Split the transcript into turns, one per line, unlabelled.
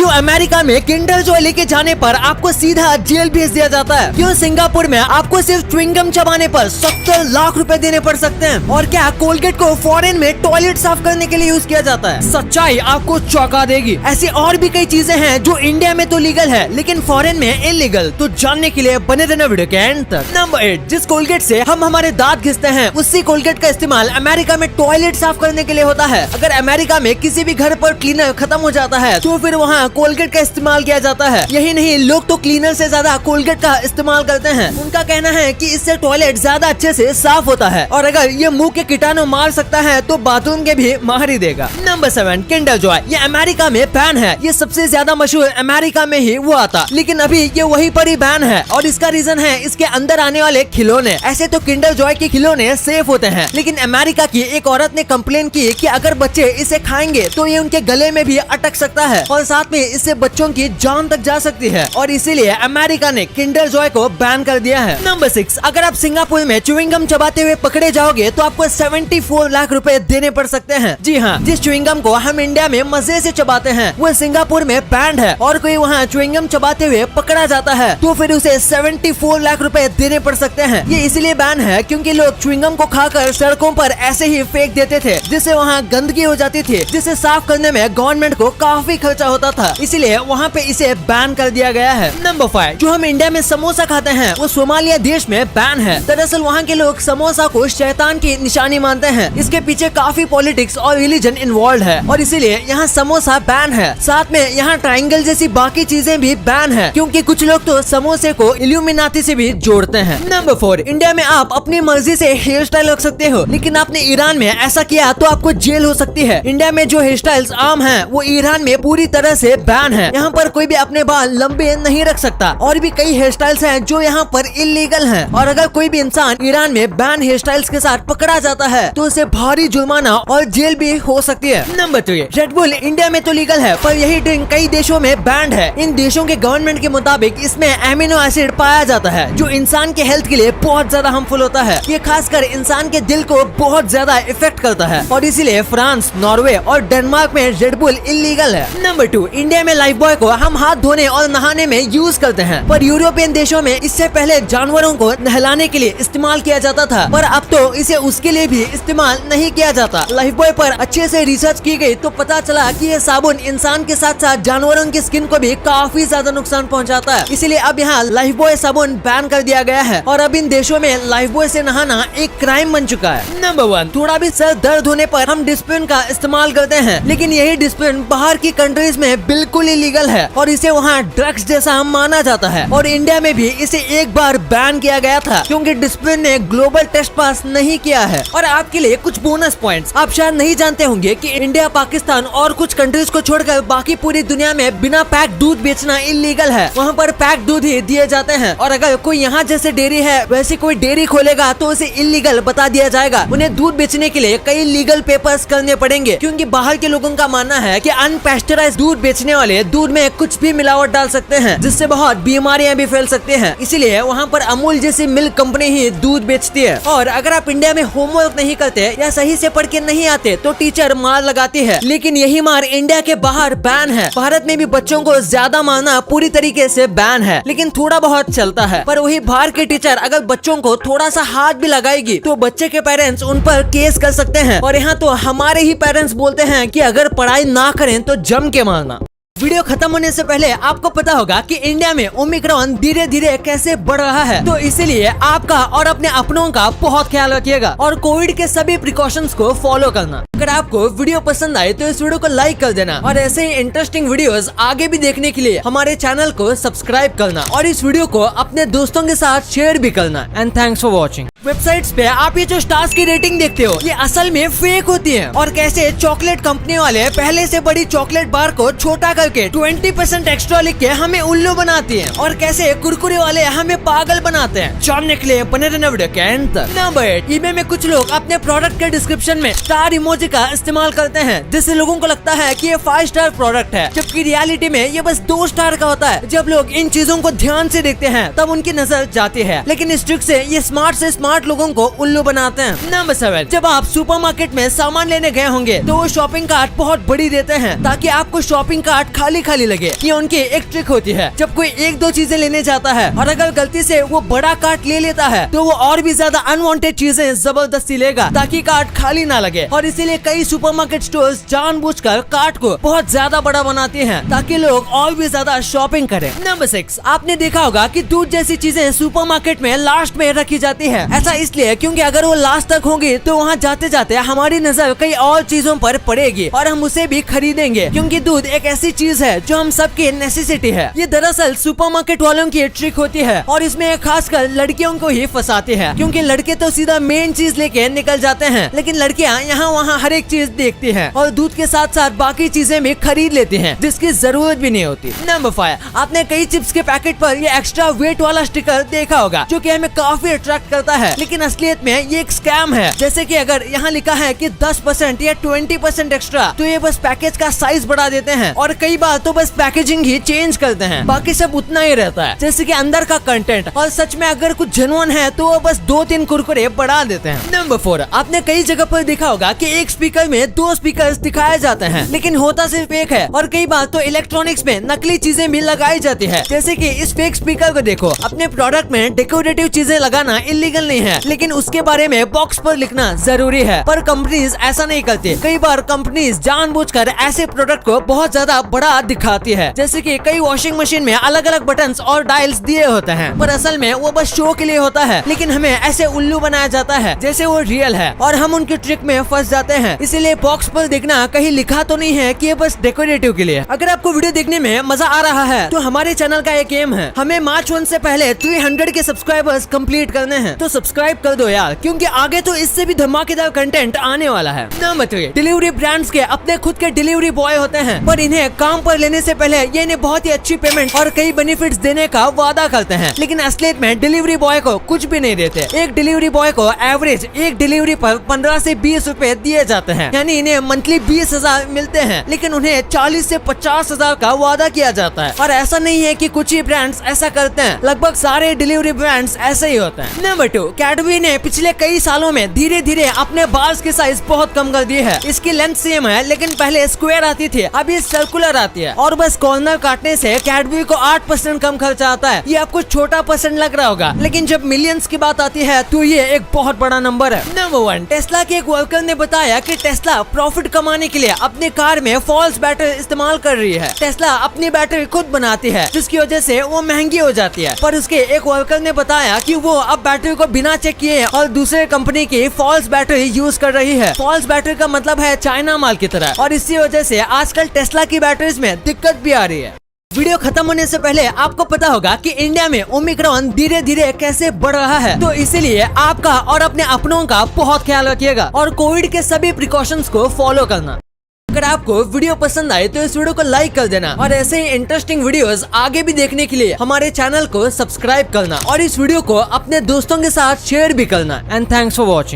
क्यों अमेरिका में Kinder Joy लेके जाने पर आपको सीधा जेल भेज दिया जाता है? क्यों सिंगापुर में आपको सिर्फ च्युइंगम चबाने पर 70 लाख रुपए देने पड़ सकते हैं? और क्या कोलगेट को फॉरेन में टॉयलेट साफ करने के लिए यूज किया जाता है? सच्चाई आपको चौंका देगी। ऐसी और भी कई चीजें हैं जो इंडिया में तो लीगल है लेकिन फॉरेन में इलीगल। तो जानने के लिए बने रहना वीडियो के एंड तक। नंबर 8, जिस कोलगेट से हम हमारे दांत घिसते हैं उसी कोलगेट का इस्तेमाल अमेरिका में टॉयलेट साफ करने के लिए होता है। अगर अमेरिका में किसी भी घर पर क्लीनर खत्म हो जाता है तो फिर वहाँ कोलगेट का इस्तेमाल किया जाता है। यही नहीं, लोग तो क्लीनर से ज्यादा कोलगेट का इस्तेमाल करते हैं। उनका कहना है कि इससे टॉयलेट ज्यादा अच्छे से साफ होता है और अगर ये मुंह के कीटाणु मार सकता है तो बाथरूम के भी मार ही देगा। Number 7, Kinder Joy. ये अमेरिका में बैन है। ये सबसे ज्यादा मशहूर अमेरिका में ही हुआ था लेकिन अभी ये वहीं पर ही बैन है और इसका रीजन है इसके अंदर आने वाले खिलौने। ऐसे तो किंडर जॉय के खिलौने सेफ होते हैं लेकिन अमेरिका की एक औरत ने कंप्लेन की कि अगर बच्चे इसे खाएंगे तो ये उनके गले में भी अटक सकता है और साथ में इससे बच्चों की जान तक जा सकती है और इसीलिए अमेरिका ने किंडर जॉय को बैन कर दिया है। नंबर 6, अगर आप सिंगापुर में च्युइंगम चबाते हुए पकड़े जाओगे तो आपको 74 लाख रुपए देने पड़ सकते हैं। जी हाँ, जिस च्युइंगम को हम इंडिया में मजे से चबाते हैं वो सिंगापुर में बैंड है और कोई वहाँ च्युइंगम चबाते हुए पकड़ा जाता है तो फिर उसे 74 लाख रुपए देने पड़ सकते हैं। ये इसलिए बैन है क्योंकि लोग च्युइंगम को खाकर सड़कों पर ऐसे ही फेंक देते थे जिससे वहाँ गंदगी हो जाती थी, जिसे साफ करने में गवर्नमेंट को काफी खर्चा होता था, इसीलिए वहाँ पे इसे बैन कर दिया गया है। नंबर 5, जो हम इंडिया में समोसा खाते हैं वो सोमालिया देश में बैन है। दरअसल वहाँ के लोग समोसा को शैतान की निशानी मानते हैं। इसके पीछे काफी पॉलिटिक्स और रिलीजन इन्वॉल्व है और इसीलिए यहाँ समोसा बैन है। साथ में यहाँ ट्रायंगल जैसी बाकी चीजें भी बैन है क्योंकि कुछ लोग तो समोसे को इल्यूमिनाती से भी जोड़ते हैं। नंबर 4, इंडिया में आप अपनी मर्जी से हेयर स्टाइल रख सकते हो लेकिन आपने ईरान में ऐसा किया तो आपको जेल हो सकती है। इंडिया में जो हेयर स्टाइल्स आम हैं वो ईरान में पूरी तरह से बैन है। यहाँ पर कोई भी अपने बाल लंबे नहीं रख सकता और भी कई हेयर स्टाइल्स हैं जो यहाँ पर इलीगल हैं और अगर कोई भी इंसान ईरान में बैन हेयर स्टाइल्स के साथ पकड़ा जाता है तो उसे भारी जुर्माना और जेल भी हो सकती है। नंबर 3, रेड बुल इंडिया में तो लीगल है पर यही ड्रिंक कई देशों में बैंड है। इन देशों के गवर्नमेंट के मुताबिक इसमें एमिनो एसिड पाया जाता है जो इंसान के हेल्थ के लिए बहुत ज्यादा हार्मफुल होता है। ये खासकर इंसान के दिल को बहुत ज्यादा इफेक्ट करता है और इसीलिए फ्रांस, नॉर्वे और डेनमार्क में रेड बुल इलीगल है। नंबर 2, इंडिया में लाइफ बॉय को हम हाथ धोने और नहाने में यूज करते हैं पर यूरोपियन देशों में इससे पहले जानवरों को नहलाने के लिए इस्तेमाल किया जाता था पर अब तो इसे उसके लिए भी इस्तेमाल नहीं किया जाता। लाइफ बॉय पर अच्छे से रिसर्च की गई तो पता चला कि ये साबुन इंसान के साथ साथ जानवरों की स्किन को भी काफी ज्यादा नुकसान पहुंचाता है, इसीलिए अब यहाँ लाइफ बॉय साबुन बैन कर दिया गया है और अब इन देशों में लाइफ बॉय से नहाना एक क्राइम बन चुका है। नंबर 1, थोड़ा भी सर दर्द होने पर हम डिस्प्रिन का इस्तेमाल करते हैं लेकिन यही डिस्प्रिन बाहर की कंट्रीज में बिल्कुल इलीगल है और इसे वहाँ ड्रग्स जैसा माना जाता है और इंडिया में भी इसे एक बार बैन किया गया था क्योंकि डिस्प्रिन ने ग्लोबल टेस्ट पास नहीं किया है। और आपके लिए कुछ बोनस पॉइंट्स, आप शायद नहीं जानते होंगे कि इंडिया, पाकिस्तान और कुछ कंट्रीज को छोड़कर बाकी पूरी दुनिया में बिना पैक दूध बेचना इलीगल है। वहाँ पर पैक दूध ही दिए जाते हैं और अगर कोई यहाँ जैसे डेयरी है वैसी कोई डेयरी खोलेगा तो उसे इलीगल बता दिया जाएगा। उन्हें दूध बेचने के लिए कई लीगल पेपर्स करने पड़ेंगे क्योंकि बाहर के लोगों का मानना है कि अनपेस्चराइज्ड दूध बेचने वाले दूध में कुछ भी मिलावट डाल सकते हैं जिससे बहुत बीमारियां भी फैल सकती हैं। इसीलिए वहाँ पर अमूल जैसी मिल्क कंपनी ही दूध बेचती है। और अगर आप इंडिया में होमवर्क नहीं करते या सही से पढ़ के नहीं आते तो टीचर मार लगाती है लेकिन यही मार इंडिया के बाहर बैन है। भारत में भी बच्चों को ज्यादा मारना पूरी तरीके से बैन है लेकिन थोड़ा बहुत चलता है पर वही बाहर के टीचर अगर बच्चों को थोड़ा सा हाथ भी लगाएगी तो बच्चे के पेरेंट्स उन पर केस कर सकते हैं और यहाँ तो हमारे ही पेरेंट्स बोलते हैं कि अगर पढ़ाई ना करें तो जम के मारना। वीडियो खत्म होने से पहले आपको पता होगा कि इंडिया में ओमिक्रॉन धीरे धीरे कैसे बढ़ रहा है तो इसलिए आपका और अपने अपनों का बहुत ख्याल रखिएगा और कोविड के सभी प्रिकॉशंस को फॉलो करना। अगर आपको वीडियो पसंद आए तो इस वीडियो को लाइक कर देना और ऐसे ही इंटरेस्टिंग वीडियोस आगे भी देखने के लिए हमारे चैनल को सब्सक्राइब करना और इस वीडियो को अपने दोस्तों के साथ शेयर भी करना। And thanks for watching. Websites पे आप ये जो स्टार्स की रेटिंग देखते हो ये असल में फेक होती है और कैसे चॉकलेट कंपनी वाले पहले से बड़ी चॉकलेट बार को छोटा करके 20% एक्स्ट्रा लिख के हमें उल्लू बनाती हैं और कैसे कुरकुरे वाले हमें पागल बनाते हैं। जानने के लिए बने रहना वीडियो के एंड तक। नंबर 8, eBay में कुछ लोग अपने प्रोडक्ट के डिस्क्रिप्शन में स्टार इमोजी का इस्तेमाल करते हैं, जिससे लोगों को लगता है कि ये 5 स्टार प्रोडक्ट है, जबकि रियलिटी में ये बस 2 स्टार का होता है। जब लोग इन चीजों को ध्यान से देखते हैं तब उनकी नजर जाती है, लेकिन इस ट्रिक से ये स्मार्ट से स्मार्ट लोगों को उल्लू बनाते हैं। नंबर 7, जब आप सुपरमार्केट में सामान लेने गए होंगे तो वो शॉपिंग कार्ट बहुत बड़ी देते हैं ताकि आपको शॉपिंग कार्ट खाली खाली लगे। ये उनकी एक ट्रिक होती है। जब कोई 1-2 चीजें लेने जाता है और अगर गलती से वो बड़ा कार्ट ले लेता है तो वो और भी ज्यादा अनवांटेड चीजें जबरदस्ती लेगा ताकि कार्ट खाली ना लगे, और इसीलिए कई सुपरमार्केट स्टोर्स जानबूझकर कार्ट को बहुत ज्यादा बड़ा बनाती हैं ताकि लोग और भी ज्यादा शॉपिंग करें। नंबर 6, आपने देखा होगा कि दूध जैसी चीजें सुपरमार्केट में लास्ट में रखी जाती है। ऐसा इसलिए क्योंकि अगर वो लास्ट तक होंगी तो वहाँ जाते जाते हमारी नजर कई और चीजों पर पड़ेगी और हम उसे भी खरीदेंगे, क्योंकि दूध एक ऐसी चीज है जो हम सबकी नेसेसिटी है। ये दरअसल सुपरमार्केट वालों की ट्रिक होती है और इसमें खासकर लड़कियों को ही फंसाती है, क्योंकि लड़के तो सीधा मेन चीज लेके निकल जाते हैं, लेकिन लड़कियां यहाँ वहाँ हर एक चीज देखती हैं और दूध के साथ साथ बाकी चीजें भी खरीद लेती हैं जिसकी जरूरत भी नहीं होती। नंबर 5, आपने कई चिप्स के पैकेट पर ये एक्स्ट्रा वेट वाला स्टिकर देखा होगा जो कि हमें काफी अट्रैक्ट करता है, लेकिन असलियत में ये एक स्कैम है। जैसे कि अगर यहाँ लिखा है कि 10% या 20% एक्स्ट्रा, तो ये बस पैकेज का साइज बढ़ा देते हैं और कई बार तो बस पैकेजिंग ही चेंज करते हैं, बाकी सब उतना ही रहता है जैसे कि अंदर का कंटेंट, और सच में अगर कुछ जेन्युइन है तो वो बस 2-3 कुरकुरे बढ़ा देते हैं। नंबर 4, आपने कई जगह पर देखा होगा कि एक स्पीकर में 2 स्पीकर्स दिखाए जाते हैं, लेकिन होता सिर्फ एक है, और कई बार तो इलेक्ट्रॉनिक्स में नकली चीजें भी लगाई जाती है। जैसे कि इस फेक स्पीकर को देखो, अपने प्रोडक्ट में डेकोरेटिव चीजें लगाना इलीगल नहीं है, लेकिन उसके बारे में बॉक्स पर लिखना जरूरी है, पर कंपनीज ऐसा नहीं करती। कई बार कंपनीज जानबूझकर ऐसे प्रोडक्ट को बहुत ज्यादा बड़ा दिखाती है, जैसे कि कई वॉशिंग मशीन में अलग अलग बटन्स और डायल्स दिए होते हैं, पर असल में वो बस शो के लिए होता है, लेकिन हमें ऐसे उल्लू बनाया जाता है जैसे वो रियल है और हम उनकी ट्रिक में फंस जाते हैं। इसीलिए बॉक्स पर देखना कहीं लिखा तो नहीं है कि ये बस डेकोरेटिव के लिए। अगर आपको वीडियो देखने में मजा आ रहा है तो हमारे चैनल का एक एम है, हमें मार्च 1 से पहले 300 के सब्सक्राइबर्स कंप्लीट करने हैं, तो सब्सक्राइब कर दो यार, क्योंकि आगे तो इससे भी धमाकेदार कंटेंट आने वाला है। नंबर 3, डिलीवरी ब्रांड्स के अपने खुद के डिलीवरी बॉय होते हैं, पर इन्हें काम पर लेने से पहले ये इन्हें बहुत ही अच्छी पेमेंट और कई बेनिफिट्स देने का वादा करते हैं, लेकिन असलियत में डिलीवरी बॉय को कुछ भी नहीं देते। एक डिलीवरी बॉय को एवरेज एक डिलीवरी पर 15 से 20 रुपए दिए जाते हैं, यानी इन्हें मंथली 20,000 मिलते हैं, लेकिन उन्हें 40 से 50,000 का वादा किया जाता है। और ऐसा नहीं है कि कुछ ही ब्रांड्स ऐसा करते हैं, लगभग सारे डिलीवरी ब्रांड्स ऐसे ही होते हैं। नंबर 2, कैडबरी ने पिछले कई सालों में धीरे धीरे अपने बाल्स की साइज बहुत कम कर दी है। इसकी लेंथ सेम है, लेकिन पहले स्क्वायर आती थी, अभी सर्कुलर आती है, और बस कॉर्नर काटने से कैडबरी को 8% कम खर्चा आता है। ये आपको छोटा परसेंट लग रहा होगा, लेकिन जब मिलियंस की बात आती है तो ये एक बहुत बड़ा नंबर है। नंबर 1, टेस्ला के एक वर्कर ने बताया कि टेस्ला प्रॉफिट कमाने के लिए अपनी कार में फॉल्स बैटरी इस्तेमाल कर रही है। टेस्ला अपनी बैटरी खुद बनाती है, जिसकी वजह से वो महंगी हो जाती है, पर उसके एक वर्कर ने बताया कि वो अब बैटरी को बिना चेक किए और दूसरे कंपनी की फॉल्स बैटरी यूज कर रही है। फॉल्स बैटरी का मतलब है चाइना माल की तरह, और इसी वजह से आजकल टेस्ला की बैटरीज में दिक्कत भी आ रही है। वीडियो खत्म होने से पहले आपको पता होगा कि इंडिया में ओमिक्रॉन धीरे धीरे कैसे बढ़ रहा है, तो इसीलिए आपका और अपने अपनों का बहुत ख्याल रखिएगा और कोविड के सभी प्रिकॉशंस को फॉलो करना। अगर आपको वीडियो पसंद आए तो इस वीडियो को लाइक कर देना, और ऐसे ही इंटरेस्टिंग वीडियोस आगे भी देखने के लिए हमारे चैनल को सब्सक्राइब करना और इस वीडियो को अपने दोस्तों के साथ शेयर भी करना। And thanks for watching.